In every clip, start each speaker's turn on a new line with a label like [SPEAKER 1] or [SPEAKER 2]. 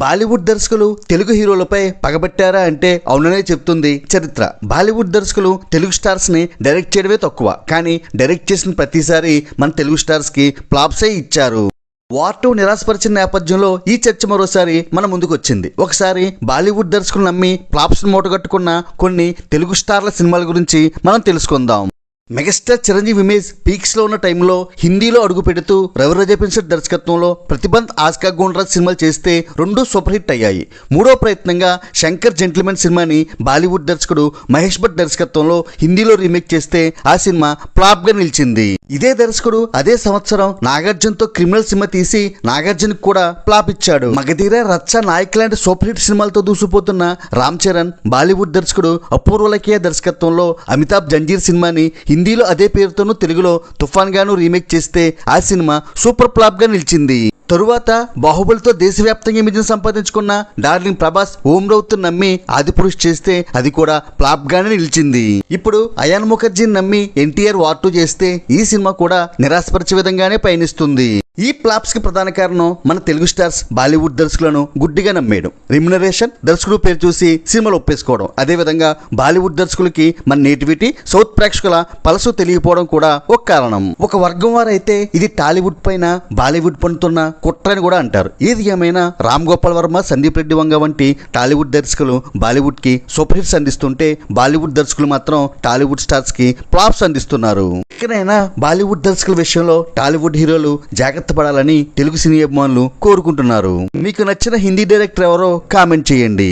[SPEAKER 1] బాలీవుడ్ దర్శకులు తెలుగు హీరోలపై పగబట్టారా అంటే అవుననే చెప్తుంది చరిత్ర. బాలీవుడ్ దర్శకులు తెలుగు స్టార్స్ ని డైరెక్ట్ చేయడమే తక్కువ, కానీ డైరెక్ట్ చేసిన ప్రతిసారి మన తెలుగు స్టార్స్ కి ఫ్లాప్సే ఇచ్చారు. వార్ 2 నిరాశపరిచిన నేపథ్యంలో ఈ చర్చ మరోసారి మన ముందుకు వచ్చింది. ఒకసారి బాలీవుడ్ దర్శకులు నమ్మి ఫ్లాప్స్ మూటగట్టుకున్న కొన్ని తెలుగు స్టార్ల సినిమాల గురించి మనం తెలుసుకుందాం. మెగాస్టార్ చిరంజీవి ఇమేజ్ పీక్స్ లో ఉన్న టైంలో హిందీలో అడుగు పెడుతూ రవిరాజ పిన్సెట్ దర్శకత్వంలో ప్రతిబంధ్ ఆస్కా గోండ్రాజ్ సినిమాలు చేస్తే రెండూ సూపర్ హిట్ అయ్యాయి. మూడో ప్రయత్నంగా శంకర్ జెంటిల్మెన్ సినిమాని బాలీవుడ్ దర్శకుడు మహేష్ భట్ దర్శకత్వంలో హిందీలో రీమేక్ చేస్తే ఆ సినిమా ఫ్లాప్ గా నిలిచింది. ఇదే దర్శకుడు అదే సంవత్సరం నాగార్జునతో క్రిమినల్ సినిమా తీసి నాగార్జున్ కూడా ఫ్లాప్ ఇచ్చాడు. మగధీర, రచ్చ, నాయక్ లాంటి సూపర్ హిట్ సినిమాలతో దూసిపోతున్న రామ్ చరణ్ బాలీవుడ్ దర్శకుడు అపూర్వలకియా దర్శకత్వంలో అమితాబ్ జంజీర్ సినిమాని హిందీలో అదే పేరుతోనూ తెలుగులో తుఫాన్ గాను రీమేక్ చేస్తే ఆ సినిమా సూపర్ ఫ్లాప్ గా నిలిచింది. తరువాత బాహుబలితో దేశవ్యాప్తంగా ఇమేజ్ని సంపాదించుకున్న డార్లింగ్ ప్రభాస్ ఓం రౌత్ నమ్మి ఆదిపురుష్ చేస్తే అది కూడా ఫ్లాప్ గానే నిలిచింది. ఇప్పుడు అయాన్ ముఖర్జీని నమ్మి ఎన్టీఆర్ వార్ 2 చేస్తే ఈ సినిమా కూడా నిరాశపరిచే విధంగానే పయనిస్తుంది. ఈ ఫ్లాప్స్ కి ప్రధాన కారణం మన తెలుగు స్టార్స్ బాలీవుడ్ దర్శకులను గుడ్డిగా నమ్మేయడం, రెమ్యునరేషన్, దర్శకుడు పేరు చూసి సినిమాలు ఒప్పేసుకోవడం. అదేవిధంగా బాలీవుడ్ దర్శకులకి మన నేటివిటీ, సౌత్ ప్రేక్షకుల పలసు తెలియకపోవడం కూడా ఒక కారణం. ఒక వర్గం వారైతే ఇది టాలీవుడ్ పైన బాలీవుడ్ పన్నుతున్న కుట్ర అని కూడా అంటారు. ఏది ఏమైనా రామ్ గోపాల్ వర్మ, సందీప్ రెడ్డి వంగ వంటి టాలీవుడ్ దర్శకులు బాలీవుడ్ కి సూపర్ హిట్స్ అందిస్తుంటే బాలీవుడ్ దర్శకులు మాత్రం టాలీవుడ్ స్టార్స్ కి ఫ్లాప్స్ అందిస్తున్నారు. ఇకనైనా బాలీవుడ్ దర్శకుల విషయంలో టాలీవుడ్ హీరోలు జాగ్రత్త పడాలని తెలుగు సినీ అభిమానులు కోరుకుంటున్నారు. మీకు నచ్చిన హిందీ డైరెక్టర్ ఎవరో కామెంట్ చేయండి.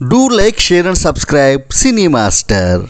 [SPEAKER 1] Do like, share and subscribe cine master.